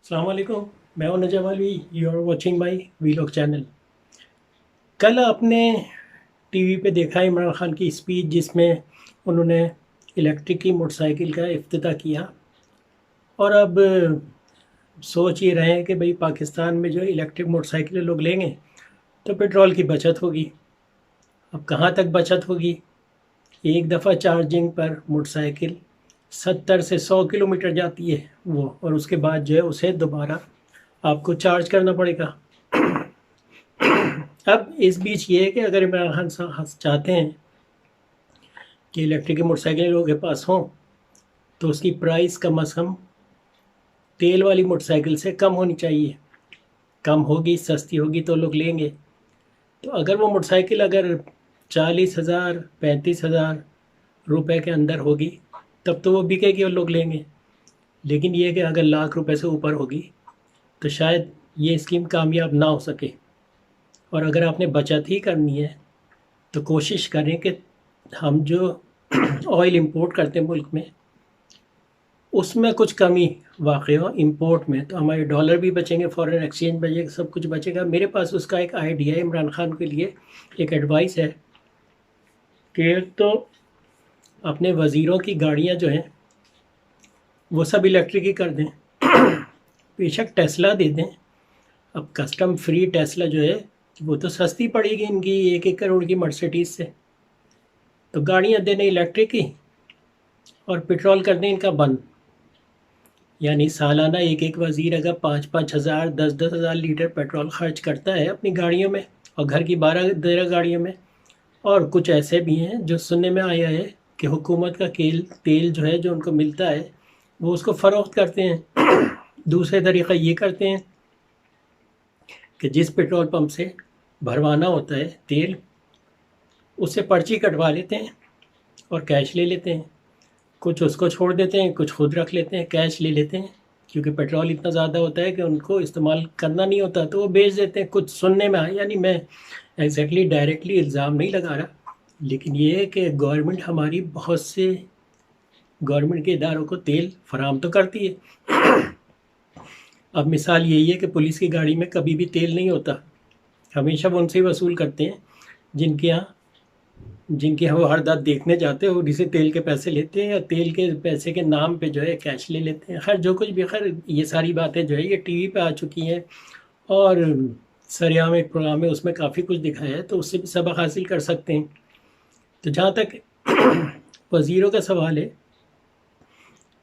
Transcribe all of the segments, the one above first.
السلام علیکم، میں ہوں Najam Alvi, you are watching my vlog channel. کل آپ نے ٹی وی پہ دیکھا عمران خان کی اسپیچ جس میں انہوں نے الیکٹرک کی موٹر سائیکل کا افتتاح کیا، اور اب سوچ یہ رہے ہیں کہ بھئی پاکستان میں جو الیکٹرک موٹر سائیکلیں لوگ لیں گے تو پیٹرول کی بچت ہوگی۔ اب کہاں تک بچت ہوگی؟ ایک دفعہ چارجنگ پر موٹر سائیکل 70 سے 100 کلومیٹر جاتی ہے وہ، اور اس کے بعد جو ہے اسے دوبارہ آپ کو چارج کرنا پڑے گا۔ اب اس بیچ یہ ہے کہ اگر عمران خان صاحب چاہتے ہیں کہ الیکٹرک موٹر سائیکلیں لوگوں کے پاس ہوں تو اس کی پرائس کم از کم تیل والی موٹر سائیکل سے کم ہونی چاہیے۔ کم ہوگی، سستی ہوگی تو لوگ لیں گے۔ تو اگر وہ موٹر سائیکل اگر 40,000 35,000 روپے کے اندر ہوگی تب تو وہ بکے گی اور لوگ لیں گے، لیکن یہ کہ اگر لاکھ روپے سے اوپر ہوگی تو شاید یہ اسکیم کامیاب نہ ہو سکے۔ اور اگر آپ نے بچت ہی کرنی ہے تو کوشش کریں کہ ہم جو آئل امپورٹ کرتے ہیں ملک میں اس میں کچھ کمی واقع ہو امپورٹ میں، تو ہمارے ڈالر بھی بچیں گے، فارن ایکسچینج بچے گا، سب کچھ بچے گا۔ میرے پاس اس کا ایک آئیڈیا ہے عمران خان کے لیے، ایک ایڈوائس ہے کہ ایک تو اپنے وزیروں کی گاڑیاں جو ہیں وہ سب الیکٹرک ہی کر دیں، بے شک ٹیسلا دے دیں۔ اب کسٹم فری ٹیسلا جو ہے وہ تو سستی پڑے گی ان کی 1 کروڑ کی مرسیڈیز سے، تو گاڑیاں دینے الیکٹرک ہی اور پیٹرول کر دیں ان کا بند۔ یعنی سالانہ ایک وزیر اگر 5,000 10,000 لیٹر پیٹرول خرچ کرتا ہے اپنی گاڑیوں میں اور گھر کی 12 گاڑیوں میں، اور کچھ ایسے بھی ہیں جو سننے میں آیا ہے کہ حکومت کا تیل جو ہے جو ان کو ملتا ہے وہ اس کو فروخت کرتے ہیں۔ دوسرے طریقہ یہ کرتے ہیں کہ جس پیٹرول پمپ سے بھروانا ہوتا ہے تیل اس سے پرچی کٹوا لیتے ہیں اور کیش لے لیتے ہیں، کچھ اس کو چھوڑ دیتے ہیں، کچھ خود رکھ لیتے ہیں، کیش لے لیتے ہیں، کیونکہ پیٹرول اتنا زیادہ ہوتا ہے کہ ان کو استعمال کرنا نہیں ہوتا تو وہ بیچ دیتے ہیں۔ کچھ سننے میں آیا، یعنی میں ایگزیکٹلی ڈائریکٹلی الزام نہیں لگا رہا، لیکن یہ ہے کہ گورنمنٹ ہماری بہت سے گورنمنٹ کے اداروں کو تیل فراہم تو کرتی ہے۔ اب مثال یہی ہے کہ پولیس کی گاڑی میں کبھی بھی تیل نہیں ہوتا، ہمیشہ وہ ان سے ہی وصول کرتے ہیں جن کے یہاں وہ واردات دیکھنے جاتے ہیں، اور اسے تیل کے پیسے لیتے ہیں یا تیل کے پیسے کے نام پہ جو ہے کیش لے لیتے ہیں۔ خیر جو کچھ بھی، خیر یہ ساری باتیں جو ہے یہ ٹی وی پہ آ چکی ہیں، اور سریعام ایک پروگرام ہے اس میں کافی کچھ دکھایا ہے، تو اس سے بھی سبق حاصل کر سکتے ہیں۔ تو جہاں تک وزیروں کا سوال ہے،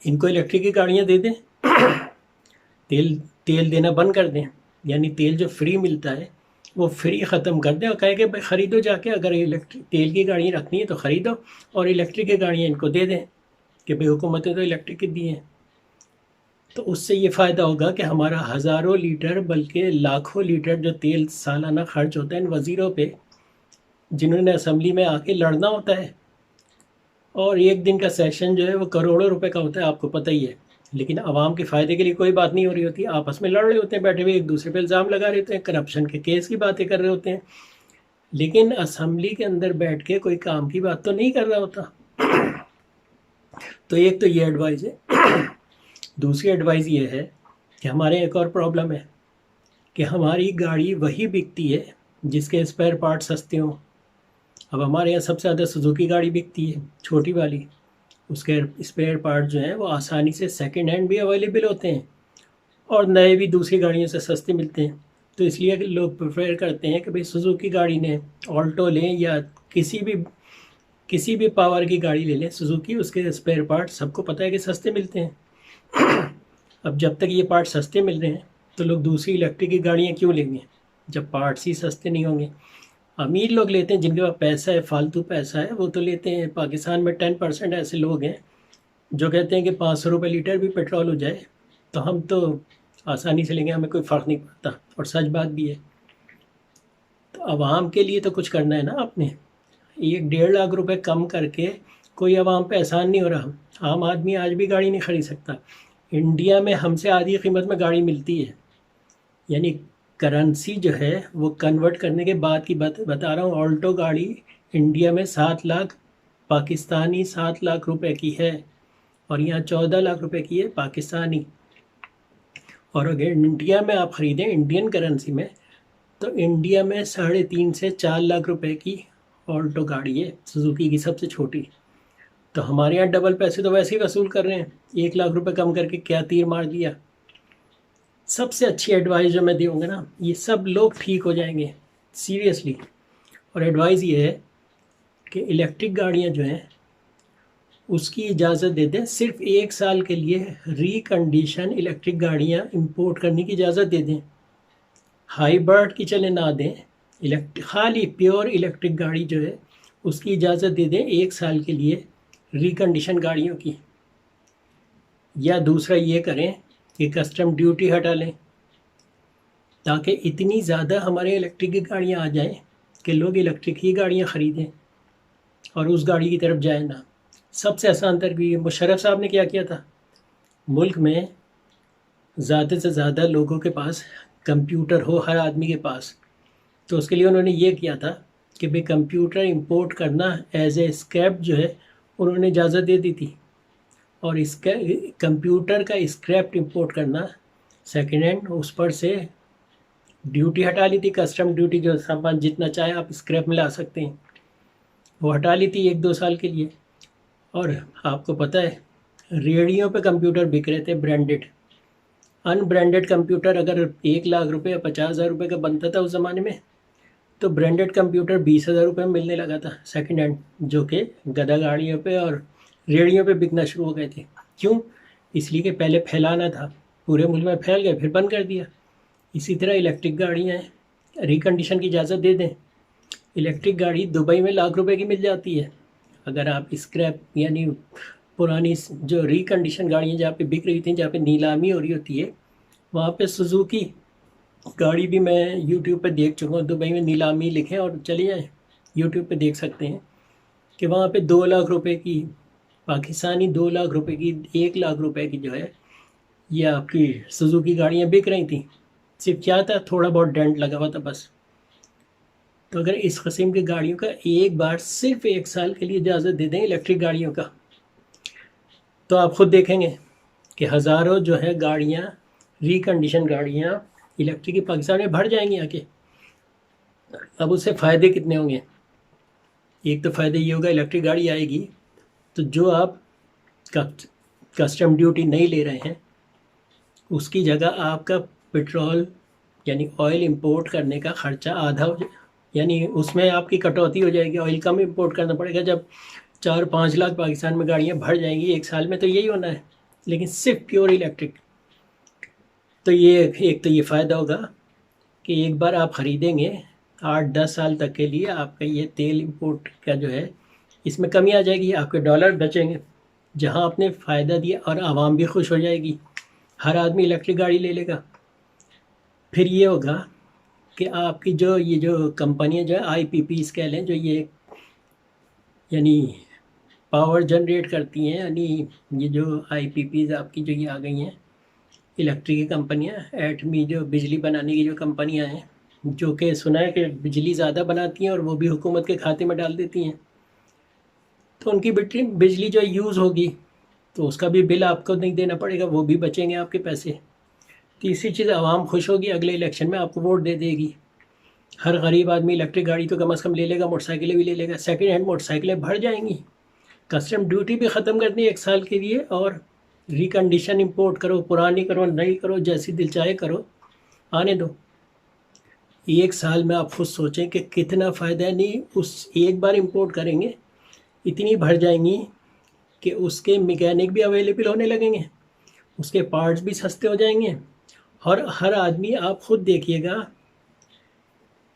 ان کو الیکٹرک کی گاڑیاں دے دیں، تیل دینا بند کر دیں، یعنی تیل جو فری ملتا ہے وہ فری ختم کر دیں، اور کہیں کہ بھائی خریدو جا کے، اگر تیل کی گاڑیاں رکھنی ہے تو خریدو، اور الیکٹرک کی گاڑیاں ان کو دے دیں کہ بھائی حکومتیں تو الیکٹرک کی دی ہیں۔ تو اس سے یہ فائدہ ہوگا کہ ہمارا ہزاروں لیٹر بلکہ لاکھوں لیٹر جو تیل سالانہ خرچ ہوتا ہے ان وزیروں پہ، جنہوں نے اسمبلی میں آ کے لڑنا ہوتا ہے، اور ایک دن کا سیشن جو ہے وہ کروڑوں روپے کا ہوتا ہے، آپ کو پتہ ہی ہے، لیکن عوام کے فائدے کے لیے کوئی بات نہیں ہو رہی ہوتی، آپس میں لڑ رہے ہوتے ہیں بیٹھے ہوئے، ایک دوسرے پہ الزام لگا رہے ہوتے ہیں، کرپشن کے کیس کی باتیں کر رہے ہوتے ہیں، لیکن اسمبلی کے اندر بیٹھ کے کوئی کام کی بات تو نہیں کر رہا ہوتا۔ تو ایک تو یہ ایڈوائز ہے۔ دوسری ایڈوائز یہ ہے کہ ہمارے ایک اور پرابلم ہے کہ ہماری گاڑی وہی بکتی ہے جس کے اسپیئر پارٹ سستے ہوں۔ اب ہمارے یہاں سب سے زیادہ سوزوکی گاڑی بکتی ہے، چھوٹی والی، اس کے اسپیئر پارٹ جو ہیں وہ آسانی سے سیکنڈ ہینڈ بھی اویلیبل ہوتے ہیں اور نئے بھی دوسری گاڑیوں سے سستے ملتے ہیں۔ تو اس لیے کہ لوگ پریفر کرتے ہیں کہ بھئی سوزوکی گاڑی لیں، آلٹو لیں، یا کسی بھی پاور کی گاڑی لے لیں سوزوکی، اس کے اسپیئر پارٹ سب کو پتہ ہے کہ سستے ملتے ہیں۔ اب جب تک یہ پارٹ سستے مل رہے ہیں تو لوگ دوسری الیکٹرک کی گاڑیاں کیوں لیں گے جب پارٹس ہی سستے نہیں ہوں گے؟ امیر لوگ لیتے ہیں، جن کے پاس پیسہ ہے، فالتو پیسہ ہے، وہ تو لیتے ہیں۔ پاکستان میں 10% ایسے لوگ ہیں جو کہتے ہیں کہ 500 روپے لیٹر بھی پیٹرول ہو جائے تو ہم تو آسانی سے لیں گے، ہمیں کوئی فرق نہیں پڑتا، اور سچ بات بھی ہے۔ تو عوام کے لیے تو کچھ کرنا ہے نا آپ نے۔ 1.5 لاکھ روپے کم کر کے کوئی عوام پہ احسان نہیں ہو رہا۔ عام آدمی آج بھی گاڑی نہیں خرید سکتا۔ انڈیا میں ہم سے آدھی قیمت میں گاڑی ملتی ہے، یعنی کرنسی جو ہے وہ کنورٹ کرنے کے بعد کی بات بتا رہا ہوں۔ آلٹو گاڑی انڈیا میں 7 لاکھ پاکستانی 7 لاکھ روپے کی ہے، اور یہاں 14 لاکھ روپے کی ہے پاکستانی، اور اگر انڈیا میں آپ خریدیں انڈین کرنسی میں تو انڈیا میں 3.5 سے 4 لاکھ روپے کی آلٹو گاڑی ہے سوزوکی کی سب سے چھوٹی. تو ہمارے یہاں ڈبل پیسے تو ویسے ہی وصول کر رہے ہیں، 1 لاکھ روپے کم کر کے کیا تیر مار دیا. سب سے اچھی ایڈوائز جو میں دوں گا نا، یہ سب لوگ ٹھیک ہو جائیں گے سیریسلی. اور ایڈوائز یہ ہے کہ الیکٹرک گاڑیاں جو ہیں اس کی اجازت دے دیں، صرف 1 سال کے لیے ریکنڈیشن الیکٹرک گاڑیاں امپورٹ کرنے کی اجازت دے دیں. ہائیبرڈ کی چلے نہ دیں، خالی پیور الیکٹرک گاڑی جو ہے اس کی اجازت دے دیں 1 سال کے لیے ریکنڈیشن گاڑیوں کی. یا دوسرا یہ کریں کہ کسٹم ڈیوٹی ہٹا لیں تاکہ اتنی زیادہ ہمارے الیکٹرک کی گاڑیاں آ جائیں کہ لوگ الیکٹرک ہی گاڑیاں خریدیں اور اس گاڑی کی طرف جائیں نہ. سب سے آسان تربیت مشرف صاحب نے کیا کیا تھا، ملک میں زیادہ سے زیادہ لوگوں کے پاس کمپیوٹر ہو، ہر آدمی کے پاس. تو اس کے لیے انہوں نے یہ کیا تھا کہ بھئی کمپیوٹر امپورٹ کرنا ایز اے اسکریپ جو ہے انہوں نے اجازت دے دی تھی. اور اس کا کمپیوٹر کا اسکریپ امپورٹ کرنا سیکنڈ ہینڈ، اس پر سے ڈیوٹی ہٹا لی تھی، کسٹم ڈیوٹی جو سامان جتنا چاہے آپ اسکریپ میں لا سکتے ہیں وہ ہٹا لی تھی 1-2 سال کے لیے. اور آپ کو پتہ ہے ریڑھیوں پہ کمپیوٹر بک رہے تھے برانڈڈ. ان برانڈڈ کمپیوٹر اگر 1 لاکھ روپے یا 50,000 روپے کا بنتا تھا اس زمانے میں تو برانڈڈ کمپیوٹر 20,000 روپے میں ملنے لگا تھا سیکنڈ ہینڈ، جو کہ گدھا گاڑیوں پہ اور ریڑھیوں پہ بکنا شروع ہو گئے تھے. کیوں؟ اس لیے کہ پہلے پھیلانا تھا، پورے ملک میں پھیل گئے پھر بند کر دیا. اسی طرح الیکٹرک گاڑیاں ہیں، ریکنڈیشن کی اجازت دے دیں. الیکٹرک گاڑی دبئی میں لاکھ روپے کی مل جاتی ہے. اگر آپ اسکریپ یعنی پرانی جو ریکنڈیشن گاڑیاں جہاں پہ بک رہی تھیں، جہاں پہ نیلامی ہو رہی ہوتی ہے، وہاں پہ سوزوکی گاڑی بھی میں یوٹیوب پہ دیکھ چکا ہوں. دبئی میں نیلامی لکھیں اور چلے جائیں یوٹیوب پہ دیکھ سکتے ہیں کہ وہاں پہ 2 لاکھ روپے کی پاکستانی 2 لاکھ روپے کی 1 لاکھ روپے کی جو ہے یہ آپ کی سوزوکی گاڑیاں بک رہی تھیں. صرف کیا تھا، تھوڑا بہت ڈینٹ لگا ہوا تھا بس. تو اگر اس قسم کی گاڑیوں کا ایک بار صرف 1 سال کے لیے اجازت دے دیں الیکٹرک گاڑیوں کا، تو آپ خود دیکھیں گے کہ ہزاروں جو ہے گاڑیاں ریکنڈیشن گاڑیاں الیکٹرک کی پاکستان میں بڑھ جائیں گی آ کے. اب اس سے فائدے کتنے ہوں گے؟ ایک تو فائدہ یہ ہوگا الیکٹرک گاڑی آئے گی تو جو آپ کسٹم ڈیوٹی نہیں لے رہے ہیں اس کی جگہ آپ کا پٹرول یعنی آئل امپورٹ کرنے کا خرچہ آدھا ہو جائے، یعنی اس میں آپ کی کٹوتی ہو جائے گی. آئل کم امپورٹ کرنا پڑے گا. جب 4-5 لاکھ پاکستان میں گاڑیاں بڑھ جائیں گی 1 سال میں تو یہی ہونا ہے، لیکن صرف پیور الیکٹرک. تو یہ ایک تو یہ فائدہ ہوگا کہ ایک بار آپ خریدیں گے 8-10 سال تک کے لیے آپ کا یہ تیل امپورٹ کا جو ہے اس میں کمی آ جائے گی، آپ کے ڈالر بچیں گے جہاں آپ نے فائدہ دیا، اور عوام بھی خوش ہو جائے گی، ہر آدمی الیکٹرک گاڑی لے لے گا. پھر یہ ہوگا کہ آپ کی یہ جو کمپنیاں جو ہے آئی پی پیز کہہ لیں، جو یہ یعنی پاور جنریٹ کرتی ہیں، یعنی یہ جو آئی پی پیز آپ کی جو یہ آ گئی ہیں الیکٹرک کی کمپنیاں، ایٹمی جو بجلی بنانے کی جو کمپنیاں ہیں، جو کہ سنا ہے کہ بجلی زیادہ بناتی ہیں اور وہ بھی حکومت کے کھاتے میں ڈال دیتی ہیں، تو ان کی بجلی جو یوز ہوگی تو اس کا بھی بل آپ کو نہیں دینا پڑے گا، وہ بھی بچیں گے آپ کے پیسے. تیسری چیز، عوام خوش ہوگی، اگلے الیکشن میں آپ کو ووٹ دے دے گی. ہر غریب آدمی الیکٹرک گاڑی تو کم از کم لے لے گا، موٹر سائیکلیں بھی لے لے گا. سیکنڈ ہینڈ موٹر سائیکلیں بڑھ جائیں گی. کسٹم ڈیوٹی بھی ختم کر دی 1 سال کے لیے، اور ریکنڈیشن امپورٹ کرو، پرانی کرو، نئی کرو، جیسی دل چاہے کرو، آنے دو. 1 سال میں آپ خود سوچیں کہ کتنا فائدہ ہے. نہیں اس ایک بار امپورٹ کریں گے اتنی بڑھ جائیں گی کہ اس کے میکینک بھی اویلیبل ہونے لگیں گے، اس کے پارٹس بھی سستے ہو جائیں گے. اور ہر آدمی، آپ خود دیکھیے گا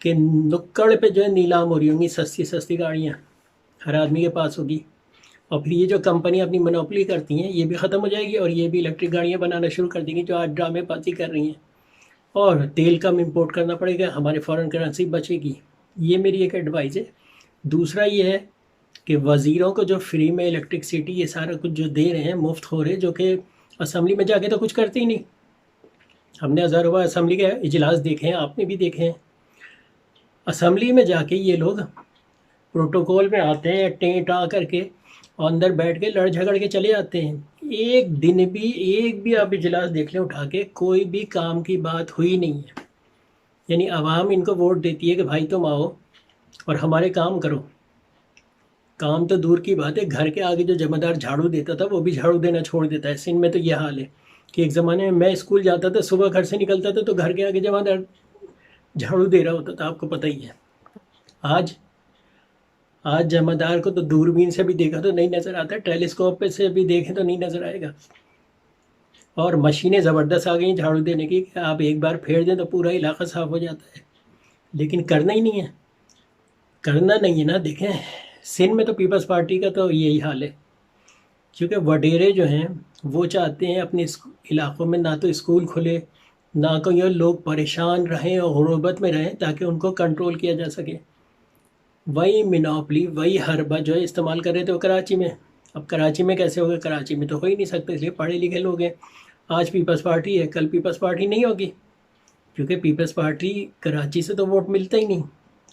کہ نکڑ پہ جو ہے نیلام ہو رہی ہوں گی سستی سستی گاڑیاں ہر آدمی کے پاس ہوگی. اور پھر یہ جو کمپنی اپنی منوپلی کرتی ہیں یہ بھی ختم ہو جائے گی، اور یہ بھی الیکٹرک گاڑیاں بنانا شروع کر دیں گی جو آج ڈرامے بازی کر رہی ہیں. اور تیل کم امپورٹ کرنا پڑے گا، ہمارے فارن کرنسی بچے گی. یہ میری ایک ایڈوائز ہے. دوسرا یہ ہے کہ وزیروں کو جو فری میں الیکٹرکسٹی یہ سارا کچھ جو دے رہے ہیں مفت ہو رہے، جو کہ اسمبلی میں جا کے تو کچھ کرتے ہی نہیں. ہم نے ہزاروں بار اسمبلی کے اجلاس دیکھے ہیں، آپ نے بھی دیکھے ہیں. اسمبلی میں جا کے یہ لوگ پروٹوکول میں آتے ہیں ٹیں ٹا کر کے اور اندر بیٹھ کے لڑ جھگڑ کے چلے جاتے ہیں. ایک بھی آپ اجلاس دیکھ لیں اٹھا کے، کوئی بھی کام کی بات ہوئی نہیں ہے. یعنی عوام ان کو ووٹ دیتی ہے کہ بھائی تم آؤ اور ہمارے کام کرو. کام تو دور کی بات ہے، گھر کے آگے جو جمع دار جھاڑو دیتا تھا وہ بھی جھاڑو دینا چھوڑ دیتا ہے. سندھ میں تو یہ حال ہے کہ ایک زمانے میں اسکول جاتا تھا، صبح گھر سے نکلتا تھا تو گھر کے آگے جمع دار جھاڑو دے رہا ہوتا تھا، آپ کو پتہ ہی ہے. آج جمع دار کو تو دوربین سے بھی دیکھا تو نہیں نظر آتا، ٹیلیسکوپ پہ سے بھی دیکھیں تو نہیں نظر آئے گا. اور مشینیں زبردست آ گئی ہیں جھاڑو دینے کی کہ آپ ایک بار پھیر دیں تو پورا علاقہ صاف ہو جاتا ہے. لیکن کرنا ہی نہیں ہے نا. دیکھیں سندھ میں تو پیپلز پارٹی کا تو یہی حال ہے، کیونکہ وڈیرے جو ہیں وہ چاہتے ہیں اپنے علاقوں میں نہ تو اسکول کھلے، نہ کو یہ لوگ پریشان رہیں اور غربت میں رہیں تاکہ ان کو کنٹرول کیا جا سکے. وہی مینوپلی، وہی حربہ جو ہے استعمال کر رہے تھے وہ کراچی میں. اب کراچی میں کیسے ہوگا؟ کراچی میں تو ہو ہی نہیں سکتا، اس لیے پڑھے لکھے لوگ ہیں. آج پیپلز پارٹی ہے، کل پیپلز پارٹی نہیں ہوگی، کیونکہ پیپلز پارٹی کراچی سے تو ووٹ ملتا ہی نہیں.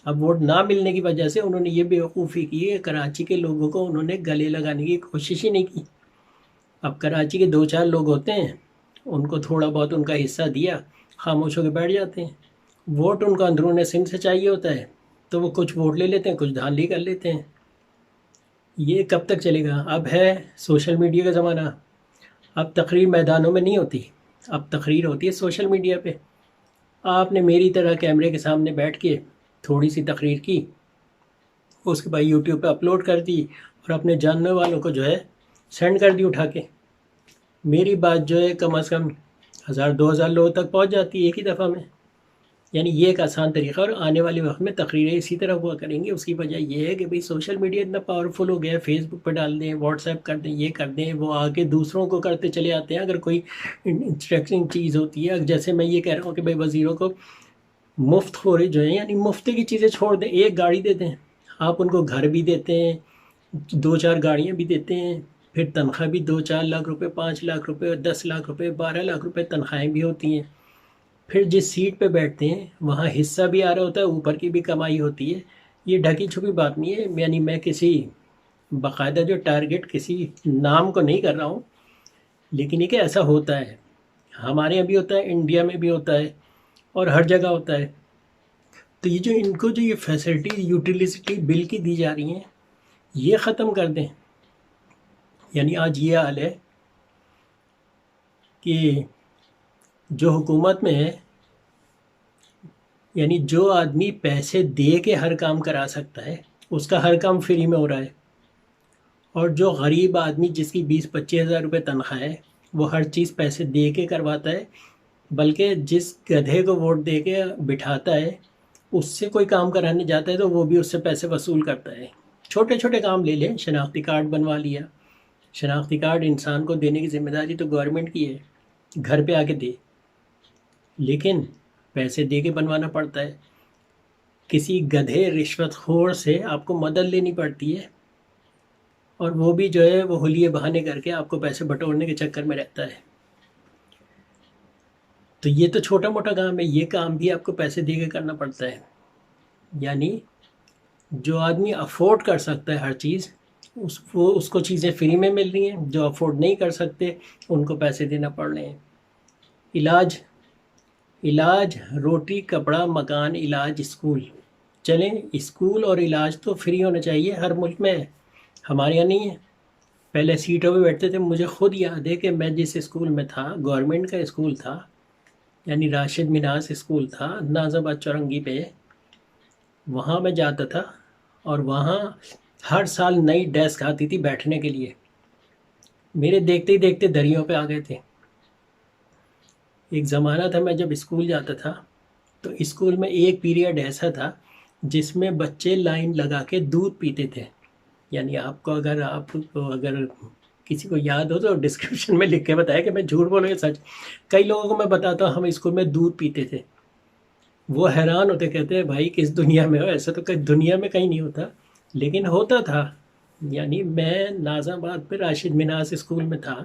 اب ووٹ نہ ملنے کی وجہ سے انہوں نے یہ بیوقوفی کی کہ کراچی کے لوگوں کو انہوں نے گلے لگانے کی کوشش ہی نہیں کی. اب کراچی کے 2-4 لوگ ہوتے ہیں، ان کو تھوڑا بہت ان کا حصہ دیا، خاموش ہو کے بیٹھ جاتے ہیں. ووٹ ان کو اندرون سندھ سے چاہیے ہوتا ہے تو وہ کچھ ووٹ لے لیتے ہیں، کچھ دھاندلی کر لیتے ہیں. یہ کب تک چلے گا؟ اب ہے سوشل میڈیا کا زمانہ. اب تقریر میدانوں میں نہیں ہوتی، اب تقریر ہوتی ہے سوشل میڈیا پہ. آپ نے میری طرح کیمرے کے سامنے بیٹھ کے تھوڑی سی تقریر کی، اس کے بعد یوٹیوب پہ اپلوڈ کر دی اور اپنے جاننے والوں کو جو ہے سینڈ کر دی اٹھا کے. میری بات جو ہے کم از کم 1000-2000 لوگوں تک پہنچ جاتی ہے ایک ہی دفعہ میں. یعنی یہ ایک آسان طریقہ، اور آنے والے وقت میں تقریریں اسی طرح ہوا کریں گی. اس کی وجہ یہ ہے کہ بھئی سوشل میڈیا اتنا پاورفل ہو گیا ہے، فیس بک پہ ڈال دیں، واٹس ایپ کر دیں، یہ کر دیں، وہ آگے دوسروں کو کرتے چلے آتے ہیں. اگر کوئی انٹرسٹنگ چیز ہوتی ہے، جیسے میں یہ کہہ رہا ہوں کہ بھئی وزیروں کو مفت خوری جو ہے، یعنی مفت کی چیزیں چھوڑ دیں. ایک گاڑی دیتے ہیں، آپ ان کو گھر بھی دیتے ہیں، 2-4 گاڑیاں بھی دیتے ہیں، پھر تنخواہ بھی 2-4 لاکھ روپے، 5 لاکھ روپے، 10 لاکھ روپے، 12 لاکھ روپے تنخواہیں بھی ہوتی ہیں. پھر جس سیٹ پہ بیٹھتے ہیں وہاں حصہ بھی آ رہا ہوتا ہے، اوپر کی بھی کمائی ہوتی ہے. یہ ڈھکی چھپی بات نہیں ہے. یعنی میں کسی باقاعدہ جو ٹارگٹ کسی نام کو نہیں کر رہا ہوں، لیکن یہ کہ ایسا ہوتا ہے، ہمارے یہاں بھی ہوتا ہے، انڈیا میں بھی ہوتا ہے، اور ہر جگہ ہوتا ہے. تو یہ جو ان کو جو یہ فیسلٹی یوٹیلیسٹی بل کی دی جا رہی ہیں، یہ ختم کر دیں. یعنی آج یہ حال ہے کہ جو حکومت میں ہے، یعنی جو آدمی پیسے دے کے ہر کام کرا سکتا ہے اس کا ہر کام فری میں ہو رہا ہے، اور جو غریب آدمی جس کی 20-25 ہزار روپے تنخواہ ہے وہ ہر چیز پیسے دے کے کرواتا ہے. بلکہ جس گدھے کو ووٹ دے کے بٹھاتا ہے اس سے کوئی کام کرانے جاتا ہے تو وہ بھی اس سے پیسے وصول کرتا ہے. چھوٹے چھوٹے کام لے لیں، شناختی کارڈ بنوا لیا. شناختی کارڈ انسان کو دینے کی ذمہ داری تو گورنمنٹ کی ہے، گھر پہ آ کے دے، لیکن پیسے دے کے بنوانا پڑتا ہے. کسی گدھے رشوت خور سے آپ کو مدد لینی پڑتی ہے، اور وہ بھی جو ہے وہ حلیے بہانے کر کے آپ کو پیسے بٹورنے کے چکر میں رہتا ہے. تو یہ تو چھوٹا موٹا کام ہے، یہ کام بھی آپ کو پیسے دے کے کرنا پڑتا ہے. یعنی جو آدمی افورڈ کر سکتا ہے ہر چیز، اس کو چیزیں فری میں مل رہی ہیں. جو افورڈ نہیں کر سکتے ان کو پیسے دینا پڑ رہے ہیں. علاج، روٹی، کپڑا، مکان، علاج، اسکول. چلیں اسکول اور علاج تو فری ہونا چاہیے، ہر ملک میں ہے، ہمارے یہاں نہیں ہے. پہلے سیٹوں پہ بیٹھتے تھے. مجھے خود یاد ہے کہ میں جس اسکول میں تھا، گورنمنٹ کا اسکول تھا، یعنی راشد مناس اسکول تھا ناز آباد چورنگی پہ. وہاں میں جاتا تھا اور وہاں ہر سال نئی ڈیسک آتی تھی بیٹھنے کے لیے. میرے دیکھتے ہی دیکھتے دریوں پہ آ گئے تھے. ایک زمانہ تھا میں جب اسکول جاتا تھا تو اسکول میں ایک پیریڈ ایسا تھا جس میں بچے لائن لگا کے دودھ پیتے تھے. یعنی آپ کو اگر کسی کو یاد ہو تو ڈسکرپشن میں لکھ کے بتایا کہ میں جھوٹ بولوں یا سچ. کئی لوگوں کو میں بتاتا ہوں ہم اسکول میں دودھ پیتے تھے. وہ حیران ہوتے، کہتے ہیں بھائی کس دنیا میں ہو؟ ایسا تو دنیا میں کہیں نہیں ہوتا، لیکن ہوتا تھا. یعنی میں ناز آباد پہ راشد مناس اسکول میں تھا.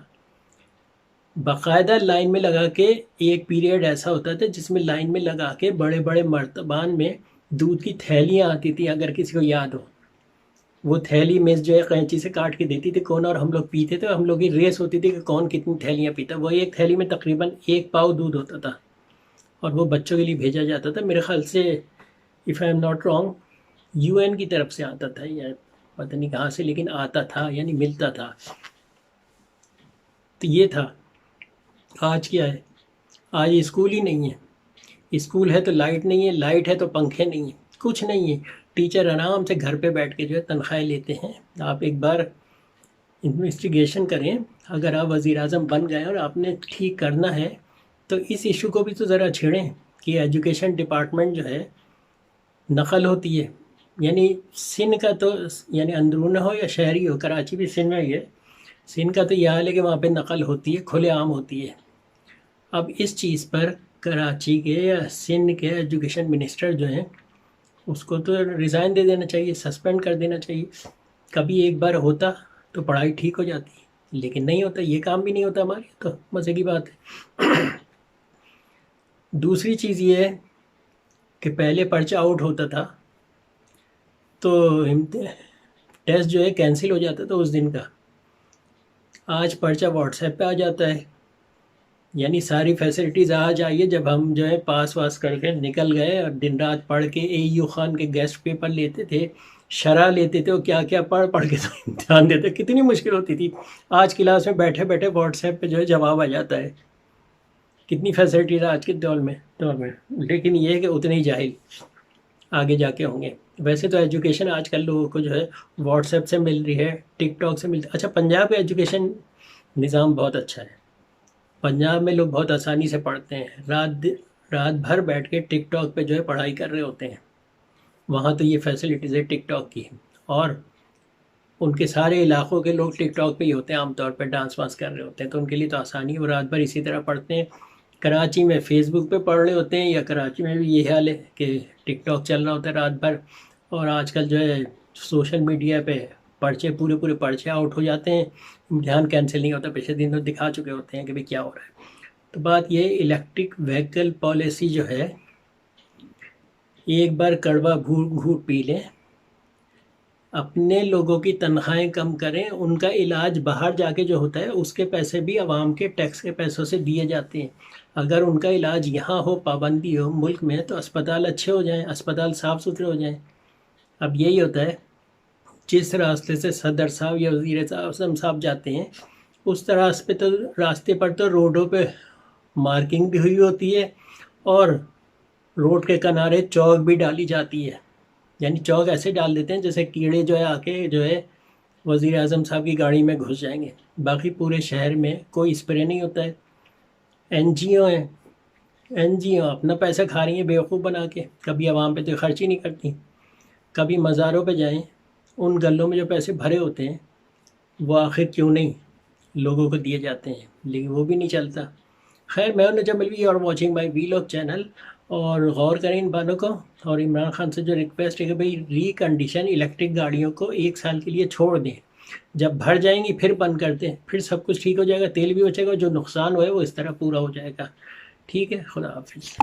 باقاعدہ لائن میں لگا کے ایک پیریڈ ایسا ہوتا تھا جس میں لائن میں لگا کے بڑے بڑے مرتبان میں دودھ کی تھیلیاں آتی تھیں، اگر کسی کو یاد ہو. وہ تھیلی میں جو ہے قینچی سے کاٹ کے دیتی تھی کون، اور ہم لوگ پیتے تھے. ہم لوگ کی ریس ہوتی تھی کہ کون کتنی تھیلیاں پیتا. وہ ایک تھیلی میں تقریباً 1 پاؤ دودھ ہوتا تھا، اور وہ بچوں کے لیے بھیجا جاتا تھا. میرے خیال سے if I am not wrong UN کی طرف سے آتا تھا، یا پتہ نہیں کہاں سے، لیکن آتا تھا، یعنی ملتا تھا. تو یہ تھا. آج کیا ہے؟ آج اسکول ہی نہیں ہے. اسکول ہے تو لائٹ نہیں ہے، لائٹ ہے تو پنکھے نہیں ہیں، کچھ نہیں ہے. ٹیچر آرام سے گھر پہ بیٹھ کے جو ہے تنخواہیں لیتے ہیں. آپ ایک بار انویسٹیگیشن کریں. اگر آپ وزیر اعظم بن گئے اور آپ نے ٹھیک کرنا ہے تو اس ایشو کو بھی تو ذرا چھیڑیں کہ ایجوکیشن ڈپارٹمنٹ جو ہے نقل ہوتی ہے. یعنی سندھ کا تو، یعنی اندرون ہو یا شہری ہو، کراچی بھی سندھ میں ہی ہے. سندھ کا تو یہ حال ہے کہ وہاں پہ نقل ہوتی ہے، کھلے عام ہوتی ہے. اب اس چیز پر کراچی کے یا سندھ کے ایجوکیشن منسٹر جو ہیں اس کو تو ریزائن دے دینا چاہیے، سسپینڈ کر دینا چاہیے. کبھی ایک بار ہوتا تو پڑھائی ٹھیک ہو جاتی، لیکن نہیں ہوتا. یہ کام بھی نہیں ہوتا ہمارے، تو مزے کی بات ہے. دوسری چیز یہ ہے کہ پہلے پرچہ آؤٹ ہوتا تھا تو ٹیسٹ جو ہے کینسل ہو جاتا تھا اس دن کا. آج پرچہ واٹس ایپ پہ آ جاتا ہے. یعنی ساری فیسلٹیز آج آئیے. جب ہم جو ہے پاس واس کر کے نکل گئے اور دن رات پڑھ کے AU خان کے گیسٹ پیپر لیتے تھے، شرح لیتے تھے، اور کیا کیا پڑھ کے تو امتحان دیتے. کتنی مشکل ہوتی تھی. آج کلاس میں بیٹھے بیٹھے واٹس ایپ پہ جو ہے جواب آ جاتا ہے. کتنی فیسلٹیز آج کے دور میں. لیکن یہ ہے کہ اتنے ہی جاہل آگے جا کے ہوں گے. ویسے تو ایجوکیشن آج کل لوگوں کو جو ہے واٹس ایپ سے مل رہی ہے، ٹک ٹاک سے ملتی. اچھا، پنجاب کا ایجوکیشن نظام بہت اچھا ہے. پنجاب میں لوگ بہت آسانی سے پڑھتے ہیں. رات بھر بیٹھ کے ٹک ٹاک پہ جو ہے پڑھائی کر رہے ہوتے ہیں. وہاں تو یہ فیسلٹیز ہے ٹک ٹاک کی، اور ان کے سارے علاقوں کے لوگ ٹک ٹاک پہ ہی ہوتے ہیں، عام طور پہ ڈانس وانس کر رہے ہوتے ہیں. تو ان کے لیے تو آسانی ہے، وہ رات بھر اسی طرح پڑھتے ہیں. کراچی میں فیس بک پہ پڑھ رہے ہوتے ہیں، یا کراچی میں بھی یہ حال ہے کہ ٹک ٹاک چل رہا ہوتا ہے رات بھر. اور آج کل جو ہے سوشل میڈیا پہ پورے پرچے آؤٹ ہو جاتے ہیں. امتحان کینسل نہیں ہوتا، پچھلے دن تو دکھا چکے ہوتے ہیں کہ بھئی کیا ہو رہا ہے. تو بات یہ الیکٹرک وہیکل پالیسی جو ہے، ایک بار کڑوا گھوٹ پی لیں، اپنے لوگوں کی تنخواہیں کم کریں. ان کا علاج باہر جا کے جو ہوتا ہے اس کے پیسے بھی عوام کے ٹیکس کے پیسوں سے دیے جاتے ہیں. اگر ان کا علاج یہاں ہو، پابندی ہو ملک میں، تو اسپتال اچھے ہو جائیں، اسپتال صاف ستھرے ہو جائیں. اب یہی ہوتا ہے، جس راستے سے صدر صاحب یا وزیر اعظم صاحب جاتے ہیں اس راستے پر تو روڈوں پہ مارکنگ بھی ہوئی ہوتی ہے، اور روڈ کے کنارے چوک بھی ڈالی جاتی ہے. یعنی چوک ایسے ڈال دیتے ہیں جیسے کیڑے جو ہے آ کے جو ہے وزیر اعظم صاحب کی گاڑی میں گھس جائیں گے. باقی پورے شہر میں کوئی اسپرے نہیں ہوتا ہے. NGO ہیں، NGO اپنا پیسہ کھا رہی ہیں بیوقوف بنا کے. کبھی عوام پہ تو خرچ ہی نہیں کرتی. کبھی مزاروں پہ جائیں، ان گلوں میں جو پیسے بھرے ہوتے ہیں وہ آخر کیوں نہیں لوگوں کو دیے جاتے ہیں، لیکن وہ بھی نہیں چلتا. خیر، میں نجم الوی اور واچنگ مائی ویلاگ چینل. اور غور کریں ان باتوں کو. اور عمران خان سے جو ریکویسٹ ہے کہ بھئی ری کنڈیشن الیکٹرک گاڑیوں کو 1 سال کے لیے چھوڑ دیں. جب بھر جائیں گی پھر بند کر دیں، پھر سب کچھ ٹھیک ہو جائے گا، تیل بھی بچے گا، جو نقصان ہوئے وہ اس طرح پورا ہو جائے گا. ٹھیک ہے، خدا حافظ.